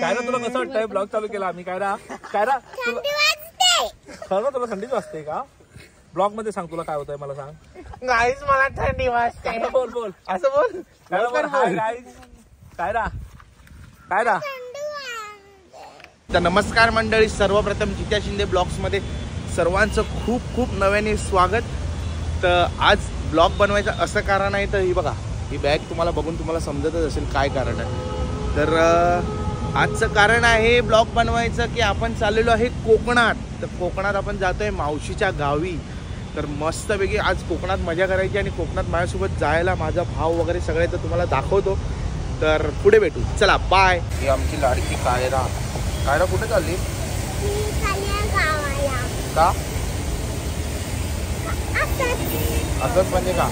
काय ना तुला कसं वाटतंय ब्लॉग चालू केला आम्ही? काय ना खरं तुला थंडीच वाजते का? ब्लॉग मध्ये सांग तुला काय होतंय मला सांग. गाईज मला थंडी वाजते. बोल बोल असं बोल. काय ना तर नमस्कार मंडळी, सर्वप्रथम जित्या शिंदे ब्लॉग्स मध्ये सर्वांचं खूप खूप नव्याने स्वागत. तर आज ब्लॉग बनवायचं असं कारण आहे, तर ही बघा ही बॅग तुम्हाला बघून तुम्हाला समजतच असेल काय कारण आहे. तर आजचं कारण आहे ब्लॉग बनवायचं की आपण चाललेलो आहे कोकणात. तर कोकणात आपण जातोय मावशीच्या गावी. तर मस्तपैकी आज कोकणात मजा करायची आणि कोकणात माझ्यासोबत जायला माझा भाव वगैरे सगळे तर तुम्हाला दाखवतो. तर पुढे भेटू, चला बाय. ही आमची लाडकी कायरा. कायरा कुठे चालली? का असंच म्हणजे का?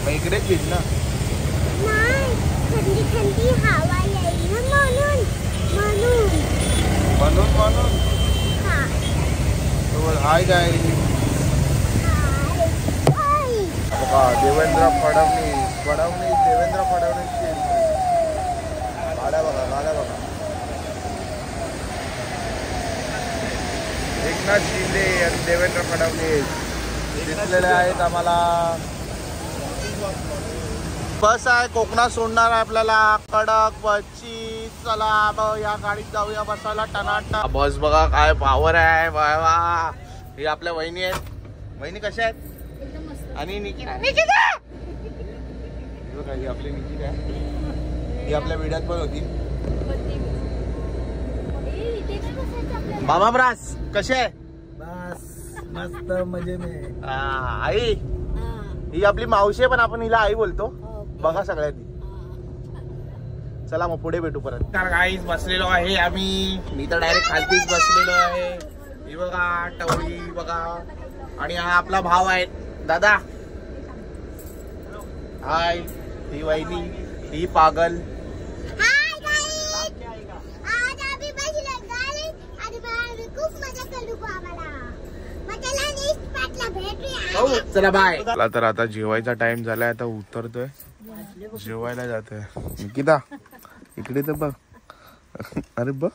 मग इकडेच भिज ना. थंडी हवा येईल म्हणून हाय गाईज. देवेंद्र फडणवीस देवेंद्र फडणवीसची एंट्री. गाड्या बघा एकनाथ शिंदे आणि देवेंद्र फडणवीस दिसलेले आहेत आम्हाला. बस आहे कोकणात सोडणार आहे आपल्याला कडक बसची. चला या गाडीत जाऊया बसायला टनाटना. बस बघा काय पावर आहे. वा ही आपल्या वहिनी आहेत. वहिनी कशा आहेत? आणि निकिता ही आपली निकिता आहे. ही आपल्या व्हिडिओत पण होती. मामा ब्रास कसे आहे? मस्त मजे में. आई ही आपली मावशी आहे पण आपण हिला आई बोलतो. बघा सगळ्यांनी. चला मग पुढे भेटू परत. तर गाईज बसलेलो आहे आम्ही. मी तर डायरेक्ट खालतीच बसलेलो आहे. ही बघा टवळी बघा. आणि हा आपला भाव आहे दादा. हाय. ही वहिनी ही पागल. चला बाय. मला तर आता जेवायचा टाइम झालाय. आता उतरतोय जेवायला जातोय. निकिता इकडे तर बघ. अरे बघ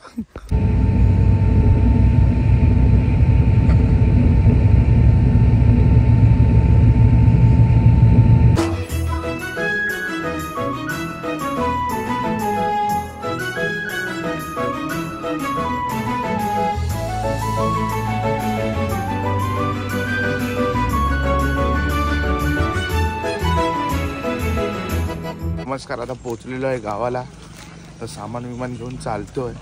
नमस्कार. आता पोहोचलेलो आहे गावाला. तर सामान विमान घेऊन चालतोय.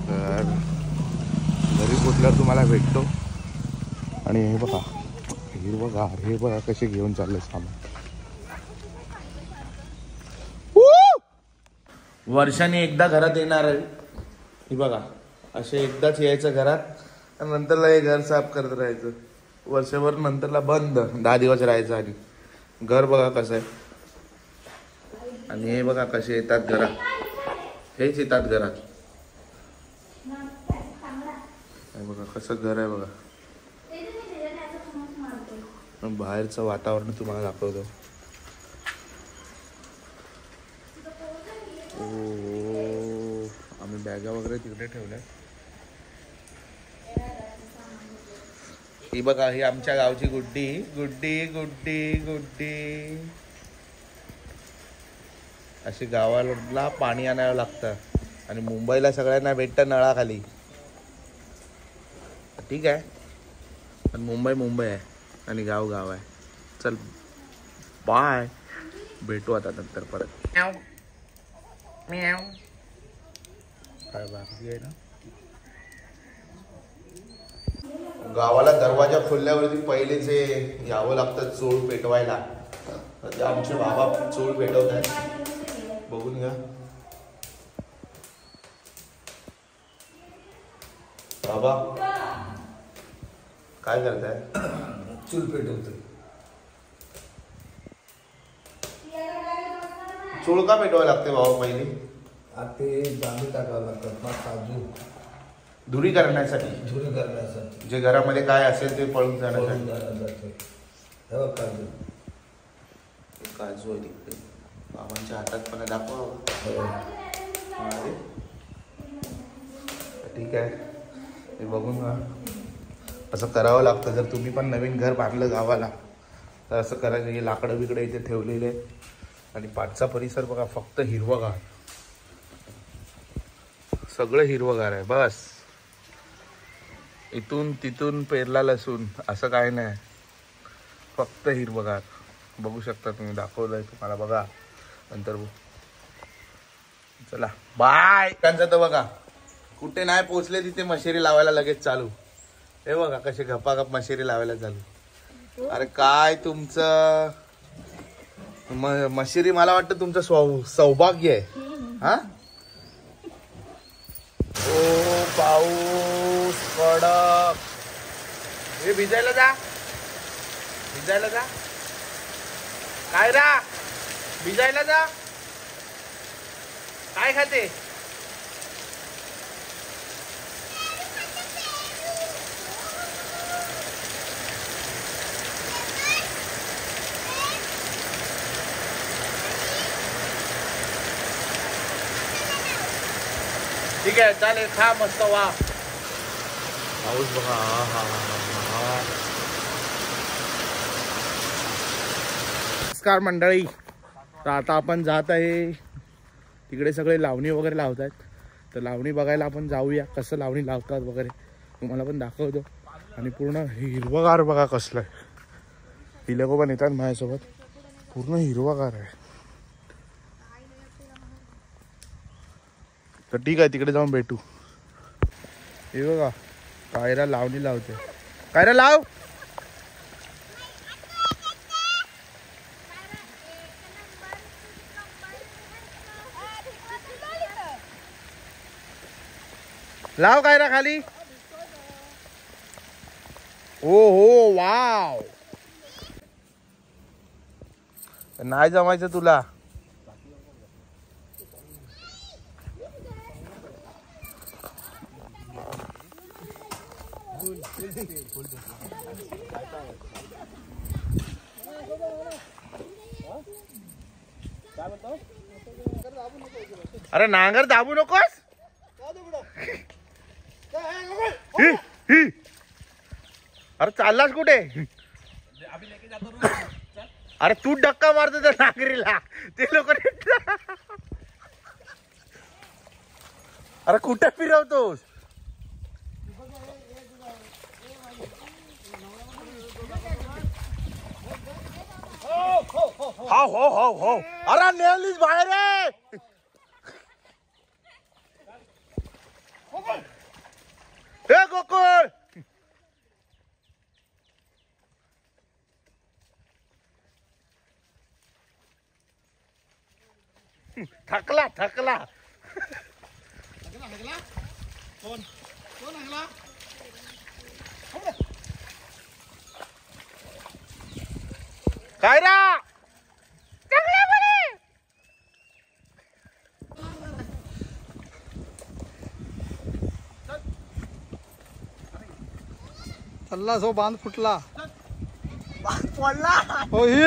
तर घरी पोचल्यावर तुम्हाला भेटतो. आणि हे बघा कसे घेऊन चालले सामान. वर्षाने एकदा घरात येणार आहे. हे बघा असे एकदाच यायचं घरात. नंतरला हे घर साफ करत राहायचं. वर्षभर नंतरला बंद 10 दिवस राहायचं. आणि घर बघा कसं आहे. आणि हे बघा कसे येतात घरात. हेच येतात घरात. हे बघा कसं घर आहे बघा. बाहेरचं वातावरण तुम्हाला दाखवतो. ओ आम्ही बॅगा वगैरे तिकडे ठेवल्या. ही बघा ही आमच्या गावची गुड्डी गुड्डी गुड्डी गुड्डी. अशी गावाला पाणी आणायला लागतं. आणि मुंबईला सगळ्यांना भेटतं नळाखाली. ठीक आहे पण मुंबई आहे आणि गाव आहे. चल बाय. भेटू आता नंतर परत. काय बाकी आहे ना. गावाला दरवाजा खोलल्यावरती पहिलेच यावं लागतं चूळ पेटवायला. आमचे बाबा चूळ पेटवत आहेत. बघून घ्या. बाबा काय करताय? चूल पेटवतोय. चूळ का पेटवायला लागते बाबा पहिले? ते जांभळी टाकावं लागतात काजू धुरी करण्यासाठी. जे घरामध्ये काय असेल ते पळून जाण्यासाठी. काजू काजू आहे तिकडे. बाबांच्या हातात पण दाखव. ठीक आहे, हे बघून ना असं करावं लागतं. जर तुम्ही पण नवीन घर बांधलं गावाला तर असं करायचं. हे लाकडं बिकडं इथे ठेवलेले आणि पाठचा परिसर बघा, फक्त हिरवगार, सगळं हिरवगार आहे. बस इथून तिथून पेरला लसूण असं काय नाही, फक्त हिरवगार. बघू शकता तुम्ही, दाखवलंय तुम्हाला बघा नंतर. चला बाय. त्यांचं तर बघा कुठे नाही पोचले तिथे मशेरी लावायला लगेच चालू. हे बघा कसे गपागप मशेरी लावायला चालू. अरे काय तुमचं मशेरी, मला वाटतं तुमचं सौभाग्य आहे. हा ओ पाऊस कडक. हे भिजायला जा, भिजायला जा. काय रा, भिजायला जा. काय खाते? ठीक आहे चालेल, खा मस्त. वा पाऊस बघा. नमस्कार मंडळी, तर आता आपण जात आहे तिकडे. सगळे लावणी वगैरे लावत आहेत, तर लावणी बघायला आपण जाऊया. कसं लावणी लावतात वगैरे तुम्हाला पण दाखवतो. आणि पूर्ण हिरवगार बघा कसलं आहे. ही लोक पण येतात माझ्यासोबत. पूर्ण हिरवगार आहे. तर ठीक आहे, तिकडे जाऊन भेटू. हे बघा कायरा लावणी लावते. कायरा लाव. लाव कायरा खाली. ओ हो वाव. नाही जमायचं तुला. अरे नांगर दाबू नकोस. अरे चाललास कुठे? अरे तू धक्का मारतो त्या नांगरीला, ते लोक. अरे कुठे फिरवतोस? हो हो हो हो. अरे नेलीस बाहेर आहे. हे गोकुळ, थकला थकला. काय रा चालला सो बांध फुटला. पडला. हो ही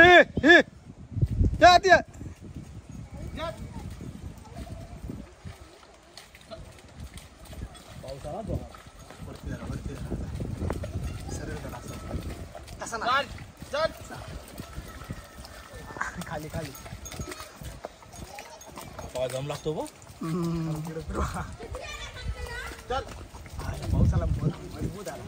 या त्या खाली खाली जम लागतो बघ. चल पावसाला मजबूत आला.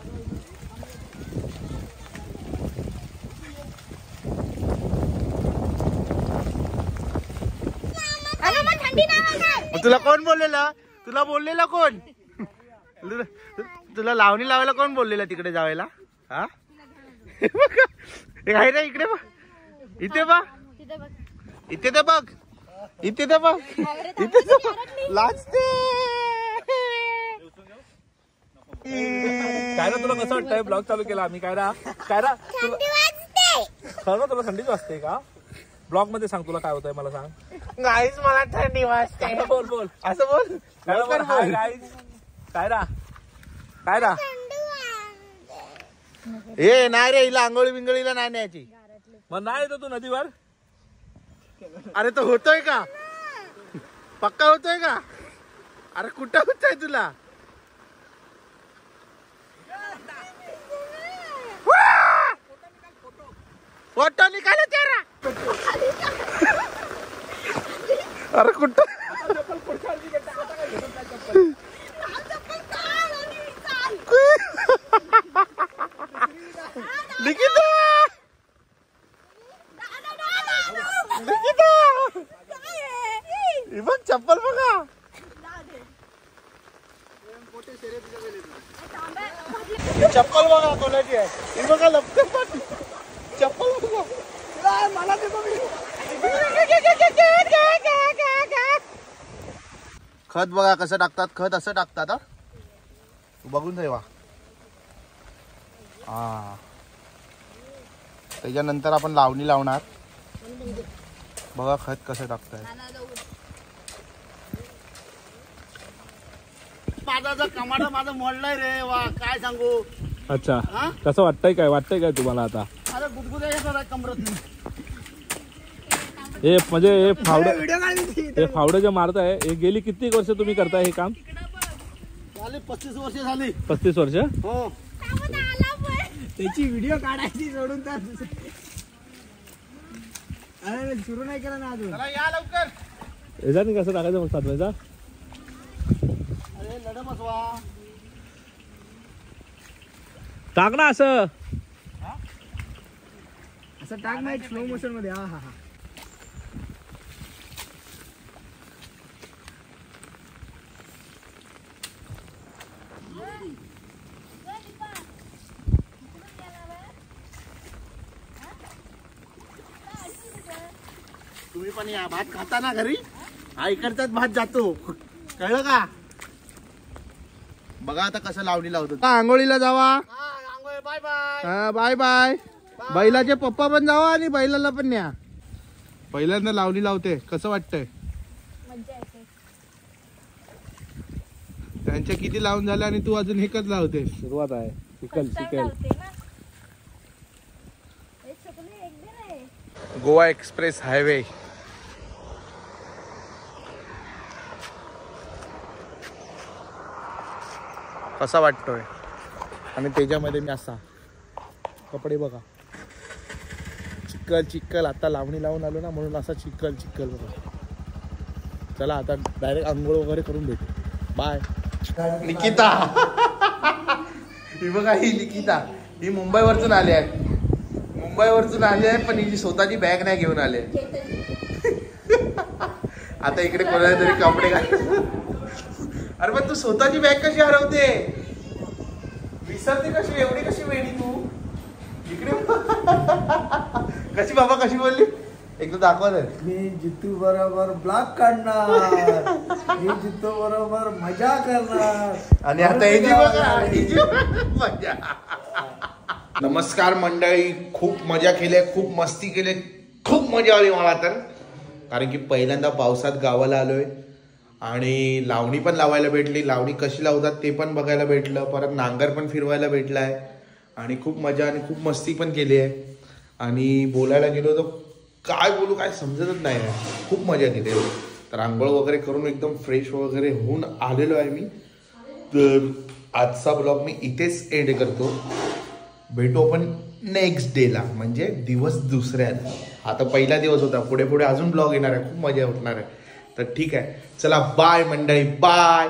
तुला कोण बोललेला? तुला बोललेला कोण? तुला लावणी लावायला कोण बोललेला तिकडे जायला? हा आहे ना इकडे बघ, इथे बघ, इथे तर बघ, इथे तर बघ, इथे लाजते. काय ना तुला कसं वाटतंय ब्लॉग चालू केला आम्ही? काय ना खरं तुला थंडीच वाजते का? ब्लॉग मध्ये सांग तुला काय होतंय मला सांग. गाईज मला थंडी वाजते. बोल बोल असं बोल. Hi guys. काय ना काय ना हे नाही रे, हिला आंघोळी बिंगळीला नाही न्यायची. मग नाही येतो तू नदीवर. अरे तो होतोय का? पक्का होतोय का? अरे कुठं होतोय तुला? फोटो निकालो तेरा. अरे कुठं? निकिता निकिता ही बघ चप्पल बघा. चप्पल बघा कोणाची आहे. ही बघा लपते पण चप्पल बघा. मला खत बघा कसं टाकतात. खत असं टाकतात. तू बघून ठेवा. हा त्याच्यानंतर आपण लावणी लावणार. बघा खत कसं टाकताय. माझा कमाडा माझा मोडलाय रे. वा काय सांगू. अच्छा कसं वाटतंय काय तुम्हाला आता? अरे गुदगुद्या येतात कमरत. हे म्हणजे हे फावडं जे मारताय हे गेली किती वर्ष तुम्ही करताय हे काम? झाली 35 वर्ष झाली. 35 वर्ष. हो त्याची व्हिडिओ काढायची सोडून तर सुरू नाही केला ना अजून. या लवकर. ह्याच्यानी कसं टाकायचं मग सातवायचा? अरे लढ बसवा. टाक ना असं. असं टाक ना एक स्लो मोशन मध्ये. हा हा हा. तुम्ही पण या. भात खाता ना घरी. हा इकडचाच भात जातो. कळलं का? बघा आता कसं लावणी लावतो. आंघोळीला जावा. Bye bye. हा बाय बाय. बैलाचे पप्पा पण जावा आणि बैलाला पण न्या. पहिल्यांदा लावणी लावते. कसं वाटतंय? त्यांच्या किती लावून झाले आणि तू अजून एकच लावते. सुरुवात आहे. शिकेल. Goa express highway. कसा वाटतोय? आणि त्याच्यामध्ये मी असा कपडे बघा. चिक्कल आता लावणी लावून आलो ना म्हणून असा चिक्कल बघा. चला आता डायरेक्ट आंघोळ वगैरे करून भेटू. बाय. निकिता ही बघा. ही निकिता ही मुंबईवरतून आली आहे. पण हिची स्वतःची बॅग नाही घेऊन आले. आता इकडे कोणाला तरी कपडे घाल. अरे पण तू स्वतःची बॅग कशी हरवते? विसरते कशी? एवढी कशी वेडी तू? इकडे कशी बाबा कशी बोलली? एकदा दाखवा तर. मी जितू बरोबर ब्लॉग काढणार. मी जितू बरोबर मजा करणार. आणि आता हिची बघा मजा. नमस्कार मंडळी. खूप मजा केली. खूप मस्ती केली. खूप मजा आली मला तर. कारण की पहिल्यांदा पावसात गावाला आलोय आणि लावणी पण लावायला भेटली. लावणी कशी लावतात ते पण बघायला भेटलं. परत नांगर पण फिरवायला भेटला आहे. आणि खूप मजा आणि खूप मस्ती पण केली आहे. आणि बोलायला गेलो तर काय बोलू काय समजतच नाही आहे. खूप मजा केली. तर आंघोळ वगैरे करून एकदम फ्रेश वगैरे होऊन आलेलो आहे मी. तर आजचा ब्लॉग मी इथेच एंड करतो. भेटू आपण नेक्स्ट डेला म्हणजे दिवस दुसऱ्याला. आता पहिला दिवस होता. पुढे अजून ब्लॉग येणार आहे. खूप मजा होणार आहे. तर ठीक आहे. चला बाय मंडळी. बाय.